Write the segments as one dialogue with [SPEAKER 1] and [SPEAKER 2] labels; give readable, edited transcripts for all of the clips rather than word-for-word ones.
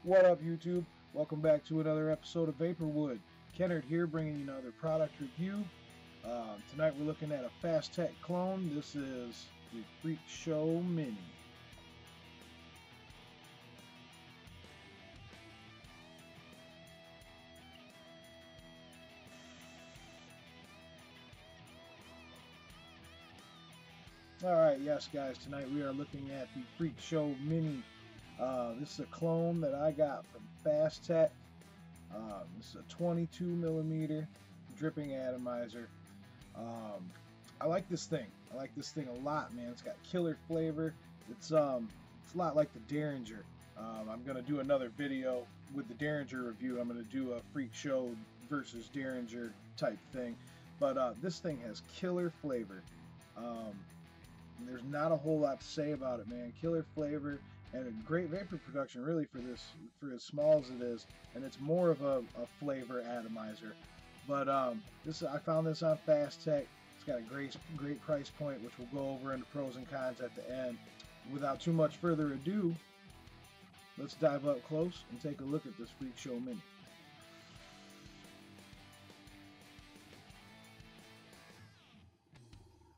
[SPEAKER 1] What up, YouTube? Welcome back to another episode of VaporWood. Kennard here, bringing you another product review. Tonight we're looking at a Fast Tech clone. This is the Freakshow Mini. Alright, yes guys, tonight we are looking at the Freakshow Mini. This is a clone that I got from Fast Tech. This is a 22mm dripping atomizer. I like this thing. I like this thing a lot, man. It's got killer flavor. It's a lot like the Derringer. I'm gonna do another video with the Derringer review. I'm gonna do a Freakshow versus Derringer type thing. But this thing has killer flavor. There's not a whole lot to say about it, man. Killer flavor and a great vapor production, really, for as small as it is. And it's more of a flavor atomizer. But I found this on Fast Tech. It's got a great price point, which we'll go over in the pros and cons at the end. Without too much further ado, let's dive up close and take a look at this Freakshow Mini.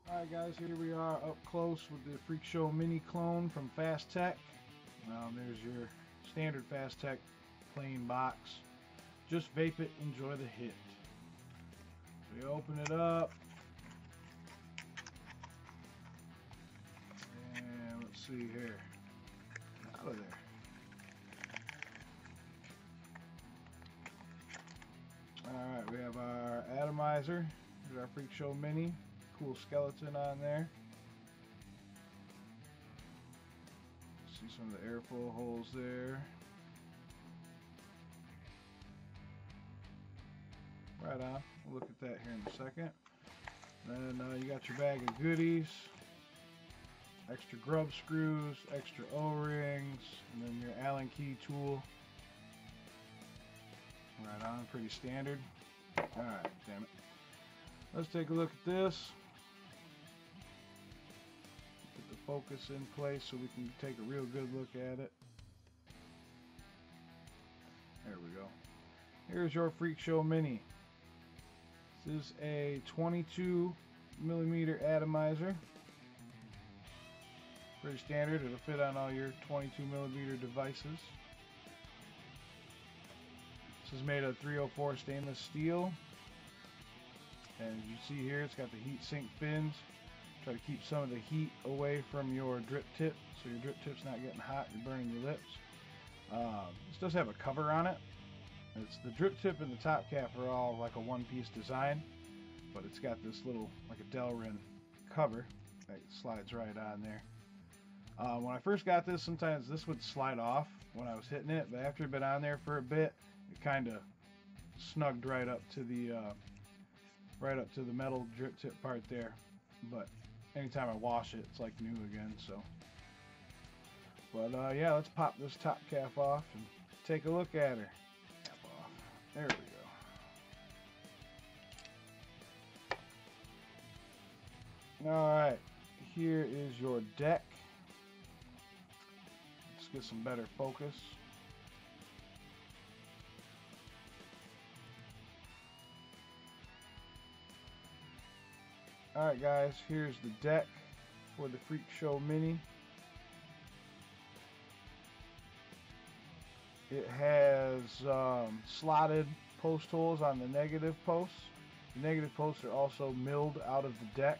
[SPEAKER 1] Alright guys, here we are up close with the Freakshow Mini clone from Fast Tech. There's your standard Fast Tech plain box. Just vape it, enjoy the hit. So you open it up. And let's see here. Out of there. Alright, we have our atomizer. Here's our Freakshow Mini. Cool skeleton on there. See some of the airflow holes there. Right on. We'll look at that here in a second. Then you got your bag of goodies. Extra grub screws, extra O-rings, and then your Allen key tool. Right on, pretty standard. Alright, damn it. Let's take a look at this. Get the focus in place so we can take a real good look at it. There we go. Here's your Freakshow Mini. This is a 22mm atomizer. Pretty standard. It'll fit on all your 22mm devices. This is made of 304 stainless steel. And as you see here, it's got the heat sink fins. Try to keep some of the heat away from your drip tip, so your drip tip's not getting hot, you're burning your lips. This does have a cover on it. It's the drip tip and the top cap are all like a one-piece design, but it's got this little, like a Delrin cover that slides right on there. When I first got this, sometimes this would slide off when I was hitting it, but after it had been on there for a bit, it kind of snugged right up to the metal drip tip part there. But anytime I wash it, it's like new again. So, but yeah, let's pop this top cap off and take a look at her. Cap off. There we go. All right, here is your deck. Let's get some better focus. Alright guys, here's the deck for the Freakshow Mini. It has slotted post holes on the negative posts. The negative posts are also milled out of the deck.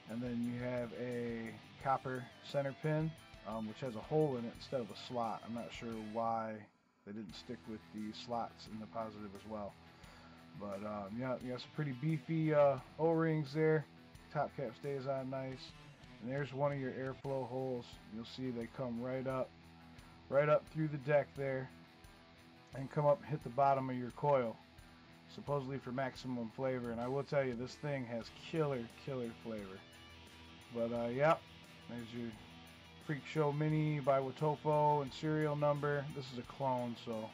[SPEAKER 1] And then you have a copper center pin, which has a hole in it instead of a slot. I'm not sure why they didn't stick with the slots in the positive as well. But yeah, you got some pretty beefy O-rings there. Top cap stays on nice. And there's one of your airflow holes. You'll see they come right up through the deck there, and come up and hit the bottom of your coil, supposedly for maximum flavor. And I will tell you, this thing has killer flavor. But yep, there's your Freakshow Mini by Wotofo and serial number. This is a clone, so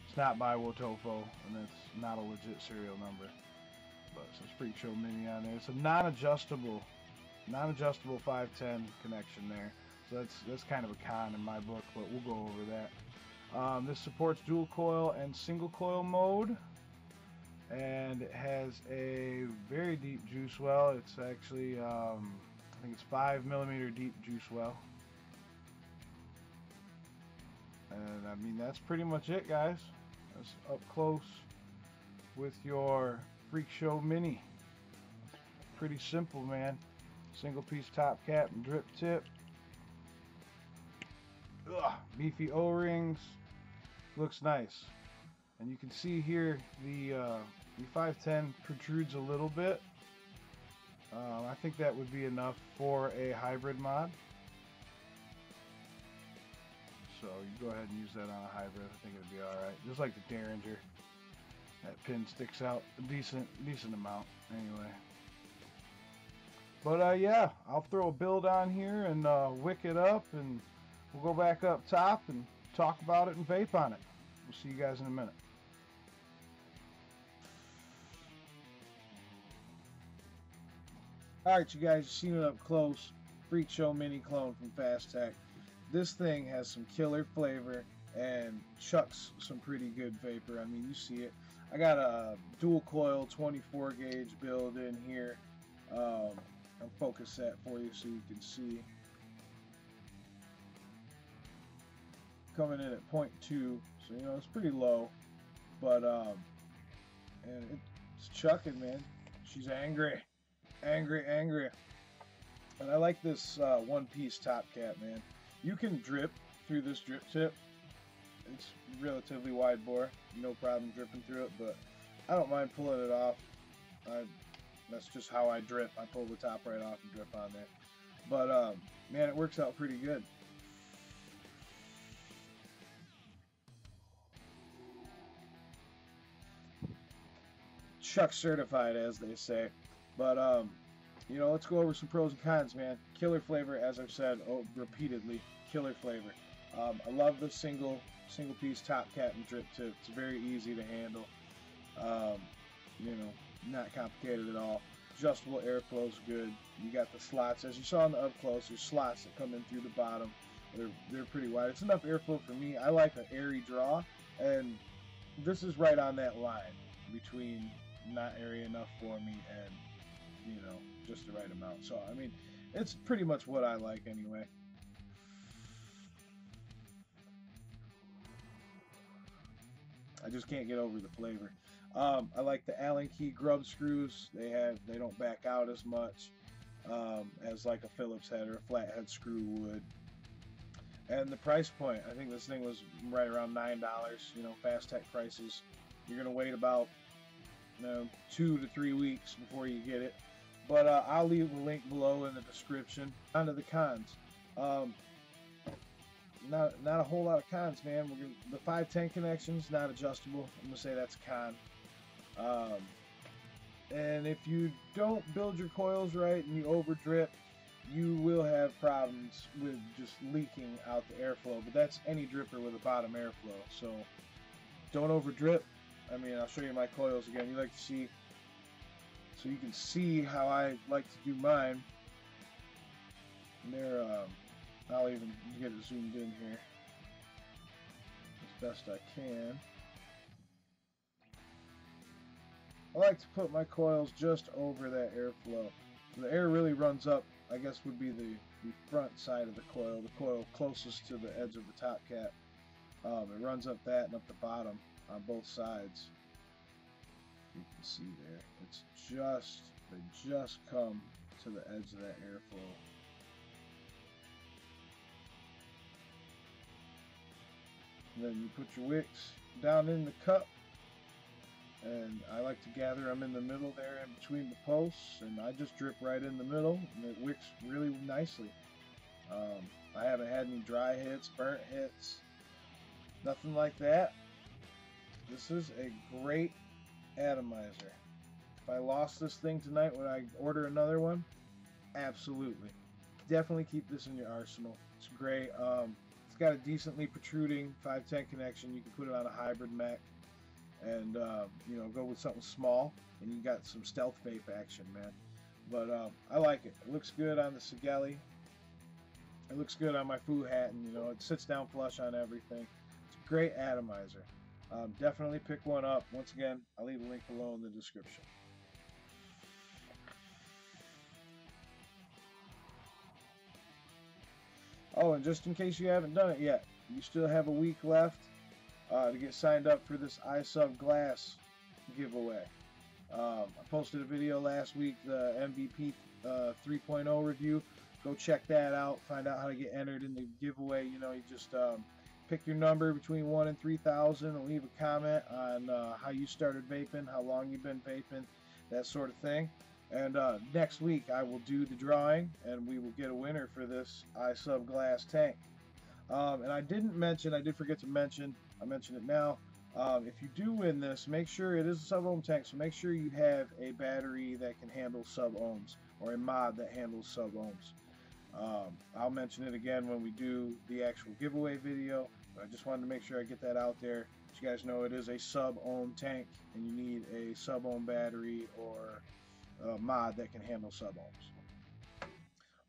[SPEAKER 1] it's not by Wotofo, and it's not a legit serial number. But it says Freakshow Mini on there. It's a non-adjustable 510 connection there. So that's kind of a con in my book, but we'll go over that. This supports dual coil and single coil mode, and it has a very deep juice well. It's actually, I think it's 5mm deep juice well. And I mean, that's pretty much it, guys. That's up close with your Freakshow Mini. Pretty simple, man. Single piece top cap and drip tip. Ugh, beefy O-rings. Looks nice. And you can see here the 510 protrudes a little bit. I think that would be enough for a hybrid mod. So you go ahead and use that on a hybrid. I think it'd be alright. Just like the Derringer. That pin sticks out a decent amount anyway. But yeah, I'll throw a build on here and wick it up, and we'll go back up top and talk about it and vape on it. We'll see you guys in a minute. Alright, you guys, seen it up close. Freakshow Mini clone from Fast Tech. This thing has some killer flavor and chucks some pretty good vapor. I mean, you see it. I got a dual coil 24 gauge build in here. I'll focus that for you so you can see. Coming in at 0.2, so you know it's pretty low, but and it's chucking, man. She's angry. And I like this one-piece top cap, man. You can drip through this drip tip. It's relatively wide bore, no problem dripping through it, but I don't mind pulling it off. That's just how I drip. I pull the top right off and drip on there. But man, it works out pretty good. Chuck certified, as they say. But you know, let's go over some pros and cons, man. Killer flavor, as I've said repeatedly. Killer flavor. I love the single piece top cap and drip tip. It's very easy to handle. You know, not complicated at all. Adjustable airflow's good. You got the slots, as you saw in the up close. There's slots that come in through the bottom. They're pretty wide. It's enough airflow for me. I like an airy draw, and this is right on that line between not airy enough for me and, you know, just the right amount. So I mean, it's pretty much what I like anyway. I just can't get over the flavor. I like the Allen key grub screws. They don't back out as much as like a Phillips head or a flathead screw would. And the price point, I think this thing was right around $9. You know, Fast Tech prices. You're gonna wait about 2 to 3 weeks before you get it. But I'll leave a link below in the description. On to the cons. Not a whole lot of cons, man. The 510 connection's not adjustable. I'm gonna say that's a con. And if you don't build your coils right and you over drip, you will have problems with just leaking out the airflow. But that's any dripper with a bottom airflow. So don't over drip. I mean, I'll show you my coils again. You like to see, so you can see how I like to do mine. And they're, I'll even get it zoomed in here as best I can. I like to put my coils just over that airflow. So the air really runs up, I guess would be the front side of the coil closest to the edge of the top cap. It runs up that and up the bottom on both sides. You can see there. It's they just come to the edge of that airflow. And then you put your wicks down in the cup, and I like to gather them in the middle there in between the posts, and I just drip right in the middle, and it wicks really nicely. I haven't had any dry hits, burnt hits, nothing like that. This is a great atomizer. If I lost this thing tonight, would I order another one? Absolutely. Definitely keep this in your arsenal. It's great. It's got a decently protruding 510 connection. You can put it on a hybrid mech and you know, go with something small, and you got some stealth vape action, man. But I like it. It looks good on the Sigelli. It looks good on my Foo hat, and you know, it sits down flush on everything. It's Great atomizer. Definitely pick one up. Once again, I'll leave a link below in the description. Oh, and just in case you haven't done it yet, you still have a week left to get signed up for this iSub Glass giveaway. I posted a video last week, the MVP 3.0 review. Go check that out. Find out how to get entered in the giveaway. You know, you just pick your number between 1 and 3,000 and leave a comment on how you started vaping, how long you've been vaping, that sort of thing. And next week I will do the drawing and we will get a winner for this iSub Glass tank. And I did forget to mention, I mentioned it now. If you do win this, make sure it is a sub-ohm tank, so make sure you have a battery that can handle sub-ohms or a mod that handles sub-ohms. I'll mention it again when we do the actual giveaway video, but I just wanted to make sure I get that out there. You guys know it is a sub-ohm tank and you need a sub-ohm battery or a mod that can handle sub-ohms.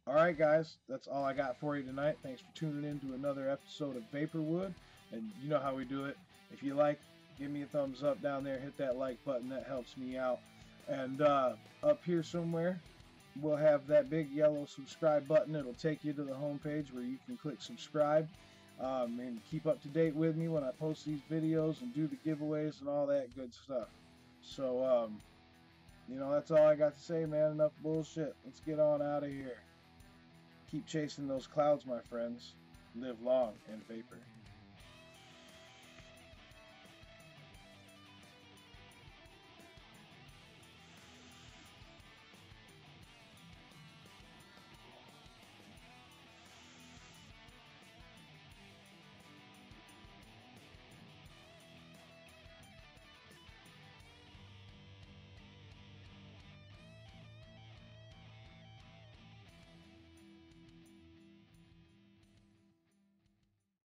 [SPEAKER 1] Alright guys, that's all I got for you tonight. Thanks for tuning in to another episode of VaporWood, and you know how we do it. If you like, give me a thumbs up down there, hit that like button, that helps me out. And up here somewhere, we'll have that big yellow subscribe button. It'll take you to the home page where you can click subscribe and keep up to date with me when I post these videos and do the giveaways and all that good stuff. So, you know, that's all I got to say, man. Enough bullshit. Let's get on out of here. Keep chasing those clouds, my friends. Live long and vapor.